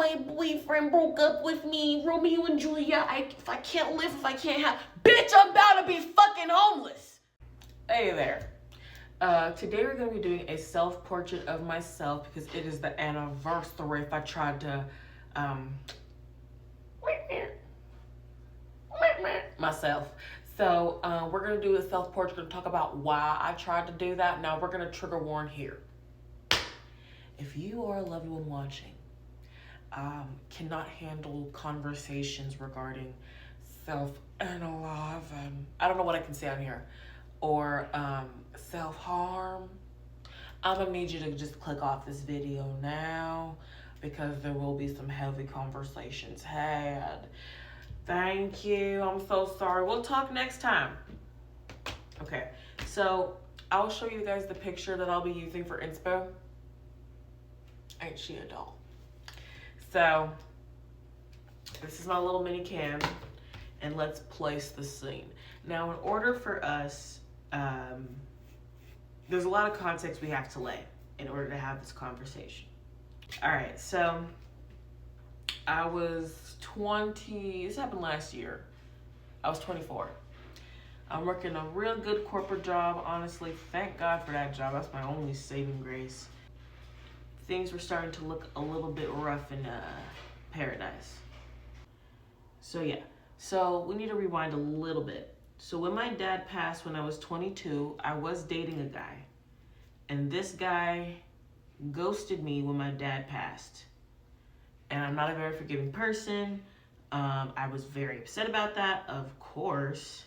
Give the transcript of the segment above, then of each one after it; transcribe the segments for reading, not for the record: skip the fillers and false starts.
my boyfriend broke up with me, Romeo and Juliet. If I can't live, if I can't have, bitch, I'm about to be fucking homeless. Hey there. Today we're going to be doing a self-portrait of myself because it is the anniversary. If I tried to, myself. So, we're going to do a self-portrait and talk about why I tried to do that. Now, we're going to trigger warn here. If you or a loved one watching cannot handle conversations regarding self-analyzing, I don't know what I can say on here, or self-harm, I'm gonna need you to just click off this video now because there will be some heavy conversations had. Thank you. I'm so sorry. We'll talk next time. Okay, so I'll show you guys the picture that I'll be using for inspo. Ain't she a doll? So this is my little mini cam, and let's place the scene. Now, in order for us, there's a lot of context we have to lay in order to have this conversation. All right, so I was 20, this happened last year. I was 24. I'm working a real good corporate job, honestly. Thank God for that job. That's my only saving grace. Things were starting to look a little bit rough in paradise. So yeah, so we need to rewind a little bit. So when my dad passed when I was 22, I was dating a guy. And this guy ghosted me when my dad passed. And I'm not a very forgiving person. I was very upset about that, of course.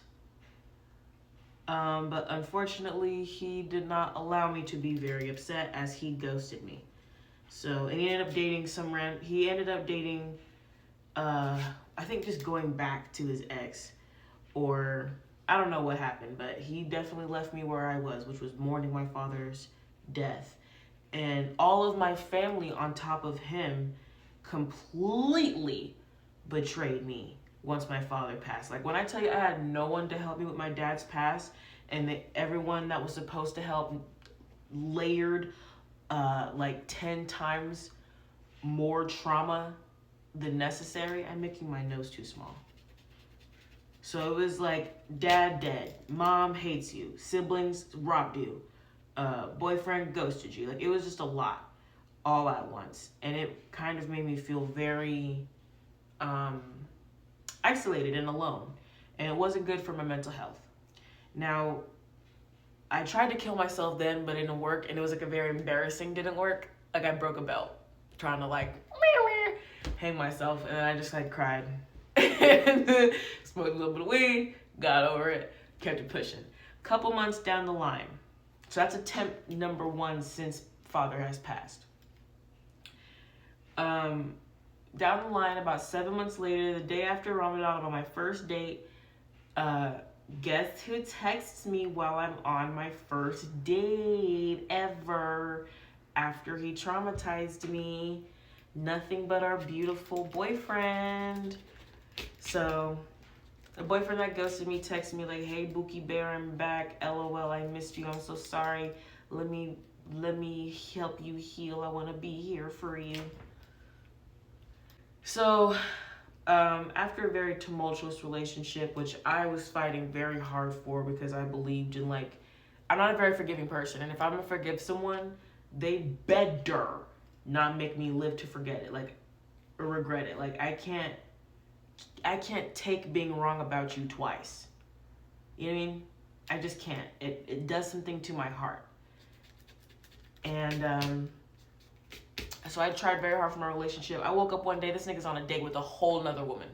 But unfortunately, he did not allow me to be very upset as he ghosted me. So, and he ended up dating I think just going back to his ex, or I don't know what happened, but he definitely left me where I was, which was mourning my father's death. And all of my family on top of him completely betrayed me once my father passed. Like, when I tell you I had no one to help me with my dad's pass, and everyone that was supposed to help layered like 10 times more trauma than necessary. I'm making my nose too small. So it was like, dad dead, mom hates you, siblings robbed you, boyfriend ghosted you. Like, it was just a lot all at once. And it kind of made me feel very isolated and alone. And it wasn't good for my mental health. Now, I tried to kill myself then, but it didn't work. And it was like a very embarrassing didn't work. Like, I broke a belt trying to like hang myself, and then I just like cried. And smoked a little bit of weed, got over it, kept it pushing. Couple months down the line. So that's attempt number 1 since father has passed. Down the line, about 7 months later, the day after Ramadan, on my first date, guess who texts me while I'm on my first date ever after he traumatized me? Nothing but our beautiful boyfriend. So the boyfriend that ghosted me texted me like, hey, Bookie Bear, I'm back. LOL, I missed you. I'm so sorry. Let me help you heal. I want to be here for you. So after a very tumultuous relationship, which I was fighting very hard for because I believed in, like, I'm not a very forgiving person. And if I'm going to forgive someone, they better not make me live to forget it, like, or regret it. Like, I can't take being wrong about you twice. You know what I mean? I just can't. It does something to my heart. And so I tried very hard for my relationship. I woke up one day, this nigga's on a date with a whole nother woman.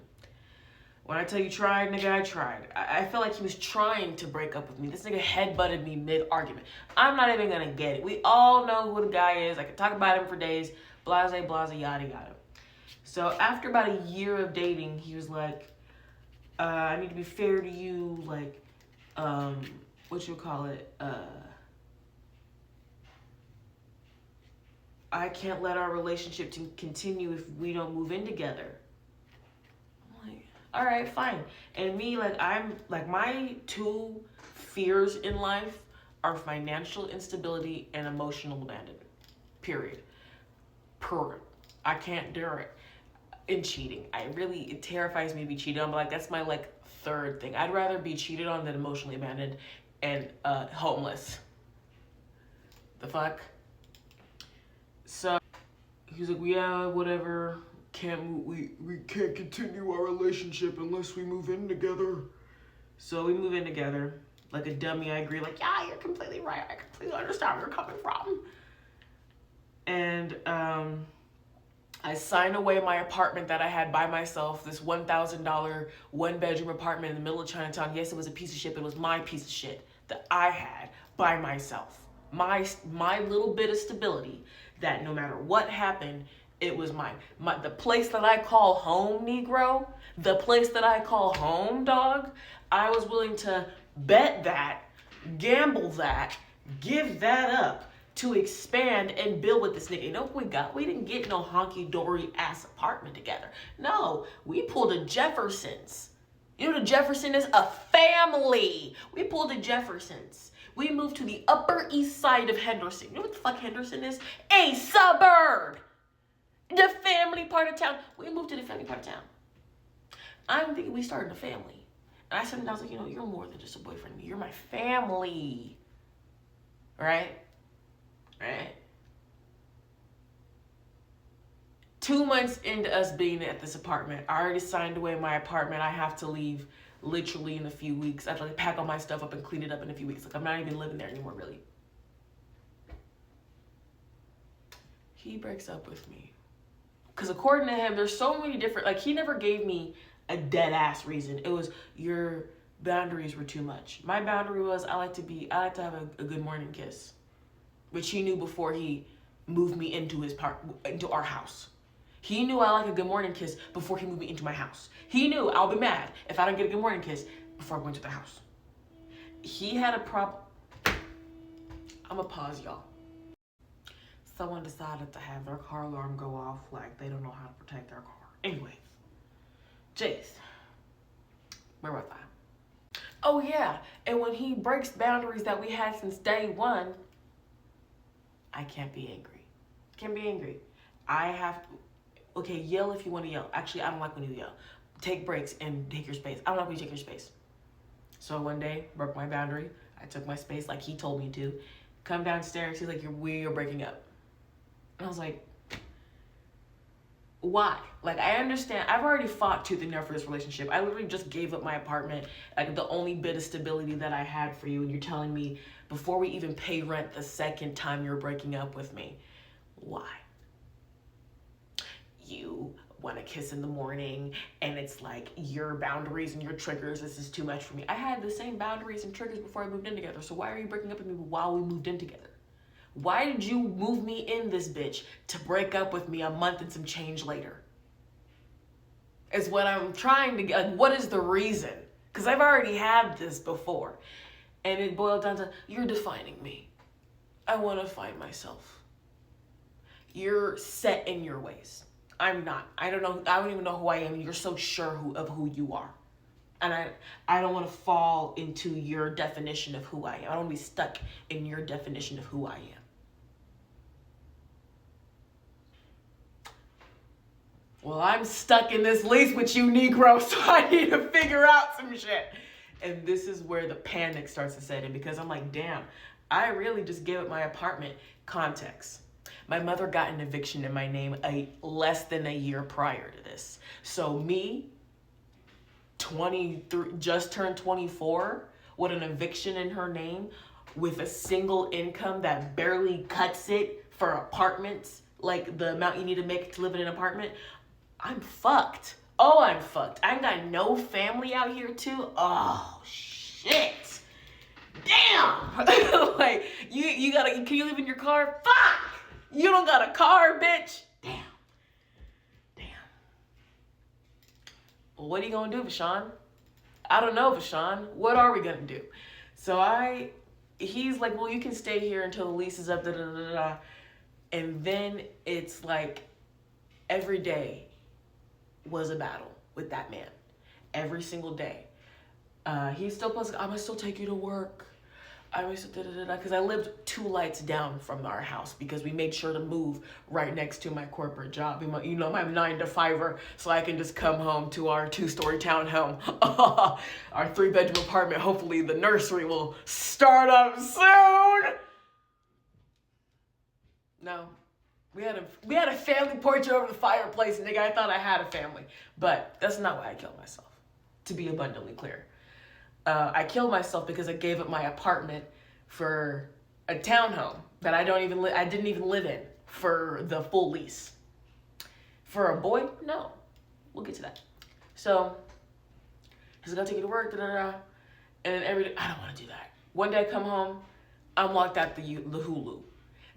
When I tell you tried, nigga, I tried. I felt like he was trying to break up with me. This nigga headbutted me mid-argument. I'm not even gonna get it. We all know who the guy is. I could talk about him for days. Blase, blase, yada, yada. So after about a year of dating, he was like, I need to be fair to you, like, I can't let our relationship continue if we don't move in together. I'm like, all right, fine. And me, like, I'm like, my 2 fears in life are financial instability and emotional abandonment. Period. I can't do it. in cheating. It terrifies me to be cheated on, but like that's my like third thing. I'd rather be cheated on than emotionally abandoned and homeless. The fuck? So he's like, yeah, whatever. We can't continue our relationship unless we move in together. So we move in together. Like a dummy, I agree. Like, yeah, you're completely right. I completely understand where you're coming from. And I signed away my apartment that I had by myself, this $1,000 one-bedroom apartment in the middle of Chinatown. Yes, it was a piece of shit, but it was my piece of shit that I had by myself. My little bit of stability that no matter what happened, it was mine. The place that I call home, Negro, the place that I call home, dog, I was willing to bet that, gamble that, give that up to expand and build with this nigga. You know what we got? We didn't get no honky-dory ass apartment together. No, we pulled a Jeffersons. You know what a Jefferson is? A family. We pulled a Jeffersons. We moved to the Upper East Side of Henderson. You know what the fuck Henderson is? A suburb. The family part of town. We moved to the family part of town. I'm thinking we started a family. And I said, and I was like, you know, you're more than just a boyfriend to me. You're my family. Right? Right? 2 months into us being at this apartment, I already signed away my apartment. I have to leave literally in a few weeks. I have to like pack all my stuff up and clean it up in a few weeks. Like I'm not even living there anymore, really. He breaks up with me. Because according to him, there's so many different, like he never gave me a dead ass reason. It was your boundaries were too much. My boundary was I like to have a good morning kiss. Which he knew before he moved me into our house. He knew I like a good morning kiss before he moved me into my house. He knew I'll be mad if I don't get a good morning kiss before I go into the house. He had a problem. I'm gonna pause, y'all. Someone decided to have their car alarm go off like they don't know how to protect their car. Anyways, Jace, where was I? Oh yeah, and when he breaks boundaries that we had since day one, I can't be angry. Can't be angry. I have to, okay, yell if you want to yell. Actually, I don't like when you yell. Take breaks and take your space. I don't like when you take your space. So one day, broke my boundary. I took my space like he told me to. Come downstairs, he's like, we're breaking up. And I was like, why? Like, I understand. I've already fought tooth and nail for this relationship. I literally just gave up my apartment, like the only bit of stability that I had for you. And you're telling me before we even pay rent the second time you're breaking up with me. Why? You want to kiss in the morning and it's like your boundaries and your triggers. This is too much for me. I had the same boundaries and triggers before I moved in together. So why are you breaking up with me while we moved in together? Why did you move me in this bitch to break up with me a month and some change later? Is what I'm trying to get. Like, what is the reason? Because I've already had this before. And it boiled down to, you're defining me. I want to find myself. You're set in your ways. I'm not. I don't even know who I am. You're so sure of who you are. And I don't want to fall into your definition of who I am. I don't want to be stuck in your definition of who I am. Well, I'm stuck in this lease with you, Negro, so I need to figure out some shit. And this is where the panic starts to set in because I'm like, damn, I really just gave up my apartment. Context. My mother got an eviction in my name less than a year prior to this. So me, 23, just turned 24, with an eviction in her name, with a single income that barely cuts it for apartments, like the amount you need to make to live in an apartment, I'm fucked. Oh, I'm fucked. I got no family out here too. Oh, shit. Damn. Like, can you live in your car? Fuck. You don't got a car, bitch. Damn. Well, what are you gonna do, Vashon? I don't know, Vashon. What are we gonna do? So he's like, well, you can stay here until the lease is up, da da da da. And then it's like every day was a battle with that man. Every single day. He's still posting, I'm gonna still take you to work. I always because I lived 2 lights down from our house because we made sure to move right next to my corporate job. You know, my 9 to 5er, so I can just come home to our 2-story townhome, our 3-bedroom apartment. Hopefully, the nursery will start up soon. No, we had a family portrait over the fireplace, nigga. I thought I had a family, but that's not why I killed myself. To be abundantly clear. I killed myself because I gave up my apartment for a townhome that I didn't even live in for the full lease. For a boy, no. We'll get to that. So he's gonna take you to work, and then I don't want to do that. One day I come home, I'm locked out the Hulu.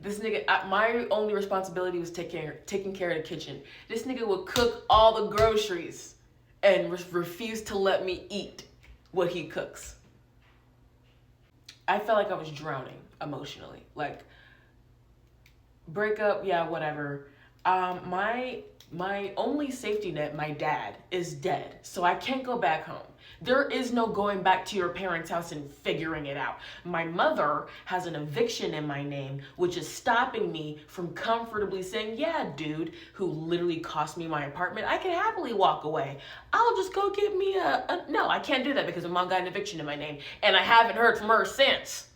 This nigga, my only responsibility was taking care of the kitchen. This nigga would cook all the groceries and refuse to let me eat what he cooks. I felt like I was drowning emotionally. Like, breakup, yeah, whatever. My only safety net, my dad, is dead, so I can't go back home. There is no going back to your parents' house and figuring it out. My mother has an eviction in my name, which is stopping me from comfortably saying, yeah, dude, who literally cost me my apartment, I can happily walk away. I'll just go get me no, I can't do that because my mom got an eviction in my name, and I haven't heard from her since.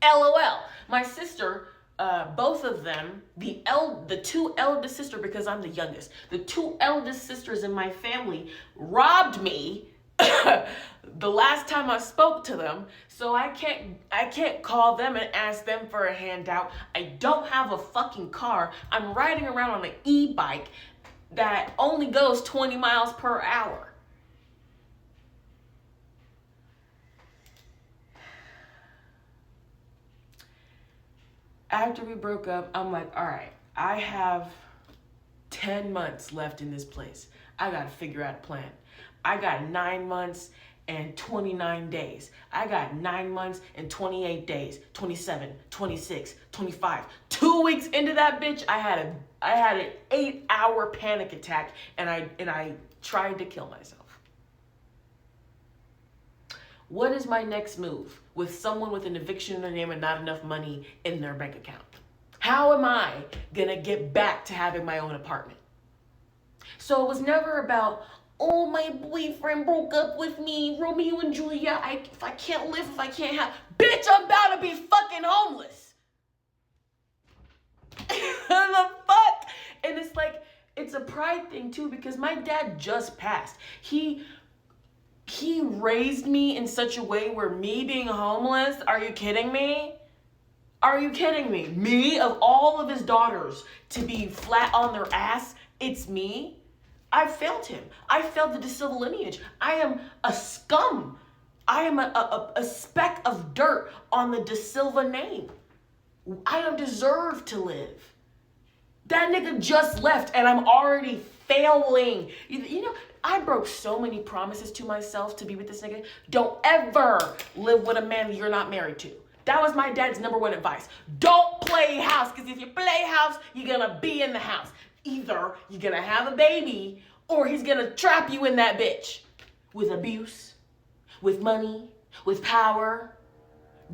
LOL. My sister, both of them, the 2 eldest sisters, because I'm the youngest, the 2 eldest sisters in my family robbed me the last time I spoke to them, so I can't call them and ask them for a handout. I don't have a fucking car. I'm riding around on an e-bike that only goes 20 miles per hour. After we broke up, I'm like, all right, I have 10 months left in this place. I gotta figure out a plan. I got 9 months and 29 days. I got 9 months and 28 days, 27, 26, 25. 2 weeks into that bitch, I had an 8-hour panic attack, and I tried to kill myself. What is my next move with someone with an eviction in their name and not enough money in their bank account? How am I gonna get back to having my own apartment? So it was never about, oh, my boyfriend broke up with me, Romeo and Juliet, if I can't live, if I can't have, bitch, I'm about to be fucking homeless. The fuck? And it's like, it's a pride thing too, because my dad just passed. He raised me in such a way where me being homeless, are you kidding me? Are you kidding me? Me, of all of his daughters, to be flat on their ass, it's me? I failed him. I failed the De Silva lineage. I am a scum. I am a speck of dirt on the De Silva name. I don't deserve to live. That nigga just left and I'm already failing. You know, I broke so many promises to myself to be with this nigga. Don't ever live with a man you're not married to. That was my dad's #1 advice. Don't play house, because if you play house, you're gonna be in the house. Either you're gonna have a baby or he's gonna trap you in that bitch with abuse, with money, with power.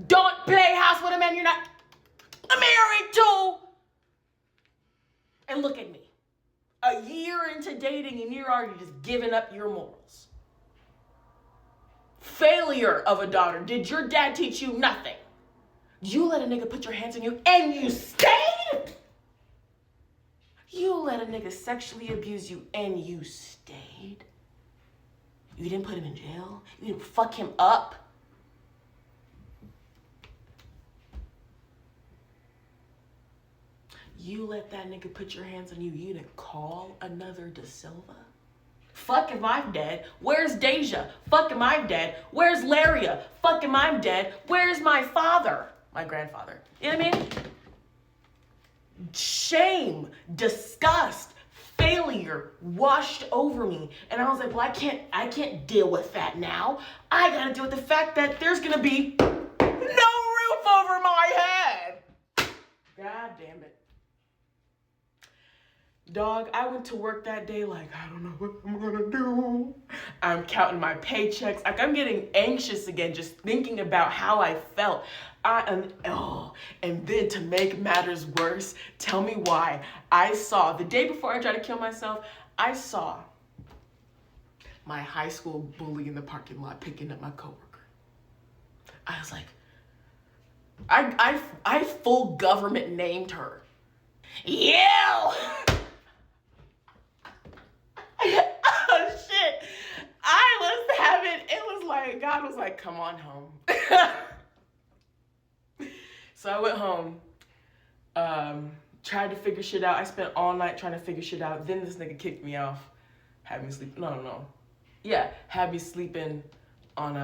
Don't play house with a man you're not married to. And look at me. A year into dating and you're already just giving up your morals. Failure of a daughter. Did your dad teach you nothing? You let a nigga put your hands on you and you stayed? You let a nigga sexually abuse you and you stayed? You didn't put him in jail? You didn't fuck him up? You let that nigga put your hands on you. You didn't call another De Silva? Fuck if I'm dead. Where's Deja? Fuck if I'm dead. Where's Laria? Fuck if I'm dead. Where's my father? My grandfather. You know what I mean? Shame, disgust, failure washed over me. And I was like, well, I can't deal with that now. I gotta deal with the fact that there's gonna be no roof over my head. God damn it. Dog, I went to work that day like, I don't know what I'm gonna do. I'm counting my paychecks. Like, I'm getting anxious again just thinking about how I felt. And then to make matters worse, tell me why. I saw, the day before I tried to kill myself, I saw my high school bully in the parking lot picking up my coworker. I was like, I full government named her. You! Oh shit. It was like, God was like, come on home. So I went home, tried to figure shit out. I spent all night trying to figure shit out. Then this nigga kicked me off, had me sleep. No. Yeah, had me sleeping on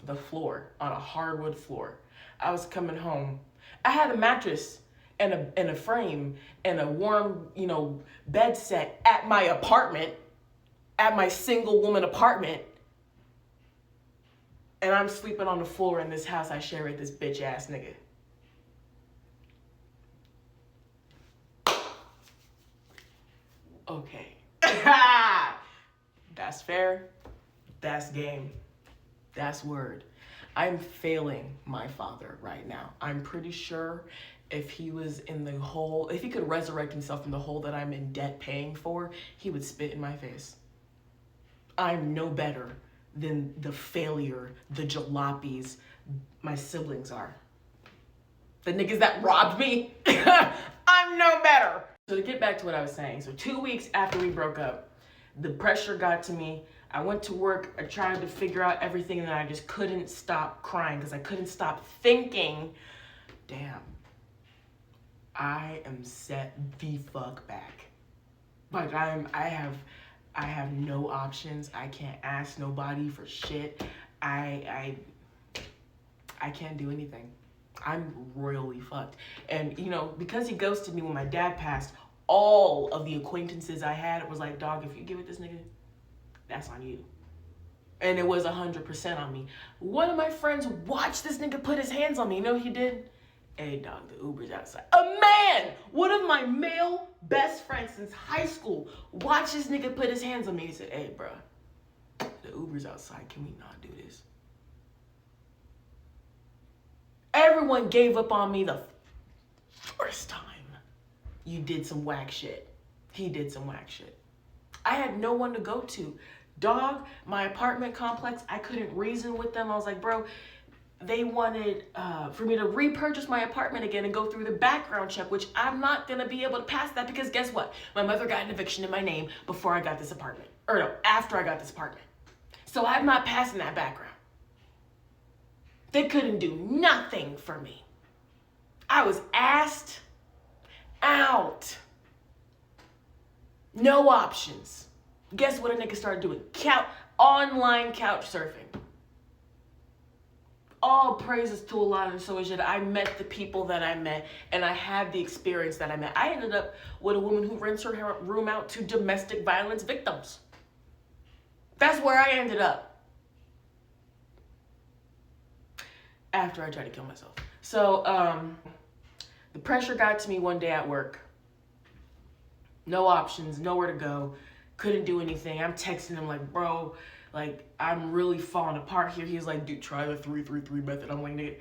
the floor, on a hardwood floor. I was coming home. I had a mattress and a frame and a warm, bed set at my apartment, at my single woman apartment. And I'm sleeping on the floor in this house I share with this bitch ass nigga. Okay. That's fair. That's game. That's word. I'm failing my father right now. I'm pretty sure if he was in the hole, if he could resurrect himself from the hole that I'm in debt paying for, he would spit in my face. I'm no better than the failure, the jalopies my siblings are. The niggas that robbed me, I'm no better. So to get back to what I was saying, so 2 weeks after we broke up, the pressure got to me. I went to work, I tried to figure out everything, and I just couldn't stop crying because I couldn't stop thinking, damn, I am set the fuck back. Like I have no options. I can't ask nobody for shit. I can't do anything. I'm royally fucked. And because he ghosted me when my dad passed, all of the acquaintances I had was like, dog, if you get with this nigga, that's on you. And it was 100% on me. One of my friends watched this nigga put his hands on me. You know what he did? Hey, dog, the Uber's outside. A man! One of my male best friends since high school watched this nigga put his hands on me. He said, hey, bro, the Uber's outside. Can we not do this? Everyone gave up on me the first time you did some whack shit. He did some whack shit. I had no one to go to. Dog, my apartment complex, I couldn't reason with them. I was like, bro, they wanted for me to repurchase my apartment again and go through the background check, which I'm not going to be able to pass that because guess what? My mother got an eviction in my name before I got this apartment. Or no, after I got this apartment. So I'm not passing that background. They couldn't do nothing for me. I was asked out. No options. Guess what a nigga started doing? Online couch surfing. All praises to Allah and so is that I met the people that I met and I had the experience that I met. I ended up with a woman who rents her room out to domestic violence victims. That's where I ended up. After I tried to kill myself. So, the pressure got to me one day at work. No options, nowhere to go. Couldn't do anything. I'm texting him like, bro, like, I'm really falling apart here. He's like, dude, try the 3-3-3 method. I'm like, nigga.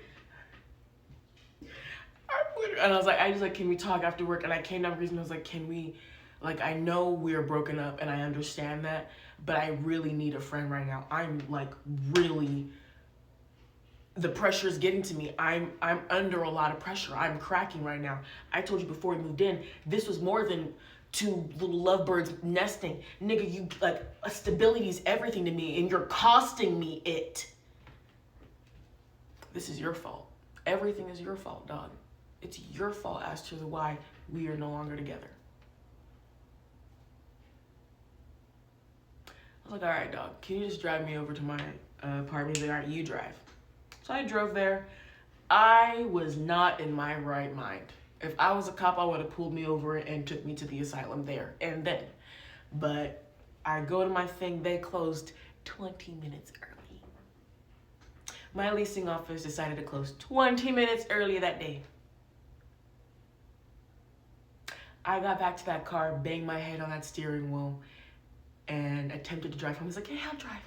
And I was like, can we talk after work? And I came down with reason. I was like, can we, like, I know we're broken up and I understand that, but I really need a friend right now. I'm like, really, the pressure is getting to me. I'm under a lot of pressure. I'm cracking right now. I told you before we moved in, this was more than 2 little lovebirds nesting. Nigga, you, like, stability is everything to me and you're costing me it. This is your fault. Everything is your fault, dog. It's your fault as to why we are no longer together. I was like, all right, dog, can you just drive me over to my apartment? He's like, all right, you drive. So I drove there. I was not in my right mind. If I was a cop, I would have pulled me over and took me to the asylum there and then. But I go to my thing, they closed 20 minutes early. My leasing office decided to close 20 minutes early that day. I got back to that car, banged my head on that steering wheel, and attempted to drive home. He's like, hey, I'll drive.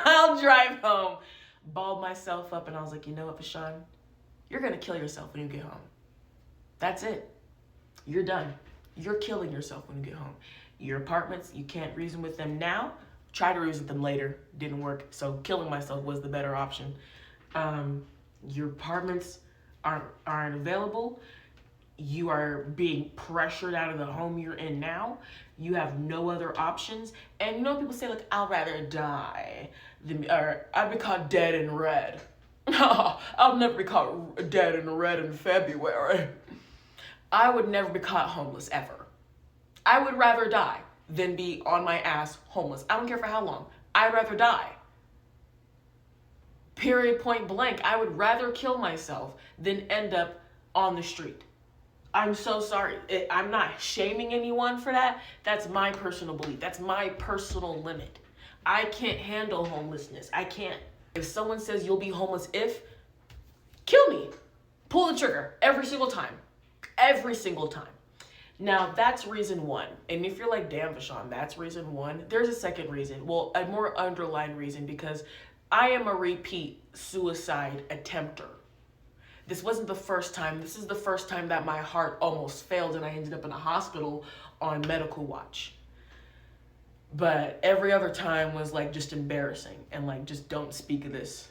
I'll drive home. Balled myself up, and I was like, you know what, Fashawn? You're going to kill yourself when you get home. That's it. You're done. You're killing yourself when you get home. Your apartments, you can't reason with them now. Try to reason with them later. Didn't work. So killing myself was the better option. Your apartments aren't available. You are being pressured out of the home you're in now. You have no other options. And you know people say, like, I'll rather die or I'd be caught dead in red. I'll never be caught dead in red in February. I would never be caught homeless ever. I would rather die than be on my ass homeless. I don't care for how long. I'd rather die. Period, point blank. I would rather kill myself than end up on the street. I'm so sorry. I'm not shaming anyone for that. That's my personal belief. That's my personal limit. I can't handle homelessness. I can't. If someone says you'll be homeless kill me. Pull the trigger every single time. Every single time. Now, that's reason one. And if you're like, damn, Fashawn, that's reason one, there's a second reason. Well, a more underlying reason, because I am a repeat suicide attempter. This wasn't the first time. This is the first time that my heart almost failed and I ended up in a hospital on medical watch. But every other time was like just embarrassing and like, just don't speak of this.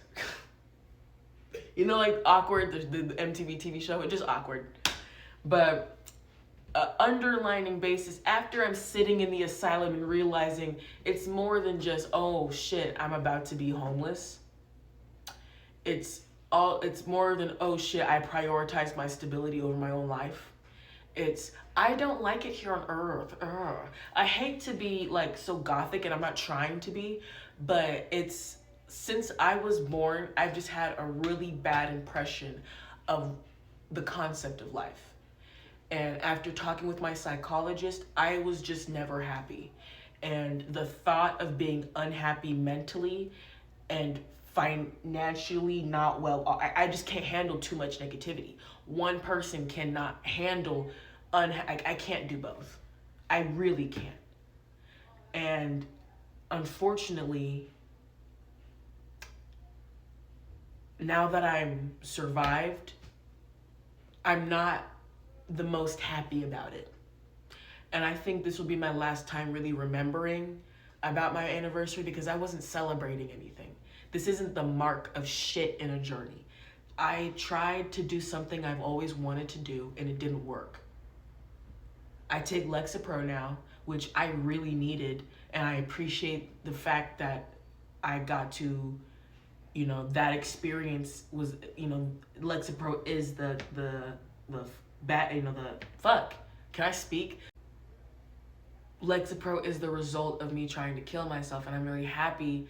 You know, like Awkward, the MTV TV show, it's just awkward. But underlining basis, after I'm sitting in the asylum and realizing it's more than just, oh shit, I'm about to be homeless. It's more than, oh shit, I prioritize my stability over my own life. It's, I don't like it here on earth. I hate to be like so gothic, and I'm not trying to be, but it's, since I was born, I've just had a really bad impression of the concept of life. And after talking with my psychologist, I was just never happy. And the thought of being unhappy mentally and financially not well, I just can't handle too much negativity. One person cannot handle I can't do both. I really can't. And unfortunately, now that I'm survived, I'm not the most happy about it. And I think this will be my last time really remembering about my anniversary, because I wasn't celebrating anything. This isn't the mark of shit in a journey. I tried to do something I've always wanted to do, and it didn't work. I take Lexapro now, which I really needed, and I appreciate the fact that I got to, you know, that experience was, you know, Lexapro is the fuck. Can I speak? Lexapro is the result of me trying to kill myself, and I'm really happy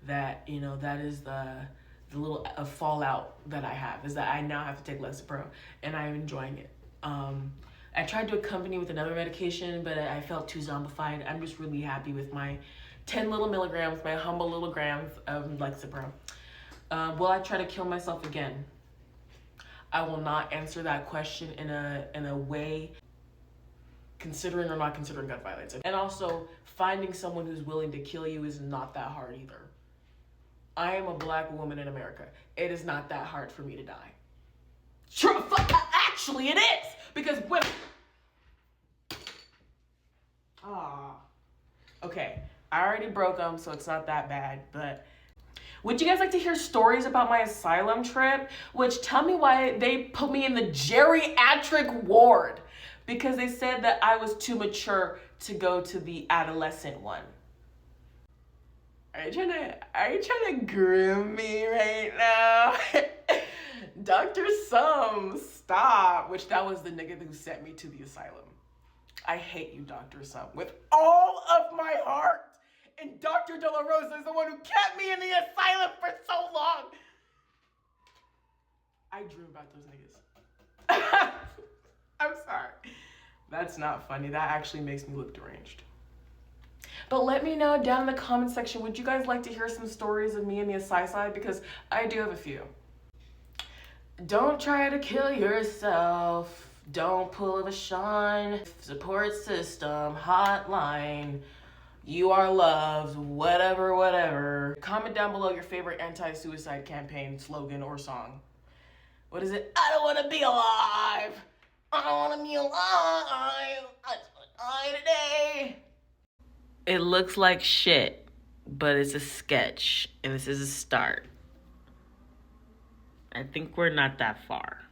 that, you know, that is the little fallout that I have, is that I now have to take Lexapro, and I'm enjoying it. I tried to accompany with another medication, but I felt too zombified. I'm just really happy with my 10 little milligrams, my humble little grams of Lexapro. Will I try to kill myself again? I will not answer that question in a way considering or not considering gun violence. And also, finding someone who's willing to kill you is not that hard either. I am a black woman in America. It is not that hard for me to die. Sure, actually it is! Because women... Okay, I already broke them, so it's not that bad, but... Would you guys like to hear stories about my asylum trip? Which, tell me why they put me in the geriatric ward. Because they said that I was too mature to go to the adolescent one. Are you trying to groom me right now? Dr. Sum, stop. Which, that was the nigga who sent me to the asylum. I hate you, Dr. Sum, with all of my heart. And Dr. De La Rosa is the one who kept me in the asylum for so long. I dream about those niggas. I'm sorry. That's not funny. That actually makes me look deranged. But let me know down in the comment section, would you guys like to hear some stories of me in the asylum? Because I do have a few. Don't try to kill yourself. Don't pull a Sean. Support system. Hotline. You are loved. Whatever, whatever. Comment down below your favorite anti-suicide campaign slogan or song. What is it? I don't want to be alive. I don't want to be alive. I just want to die today. It looks like shit, but it's a sketch, and this is a start. I think we're not that far.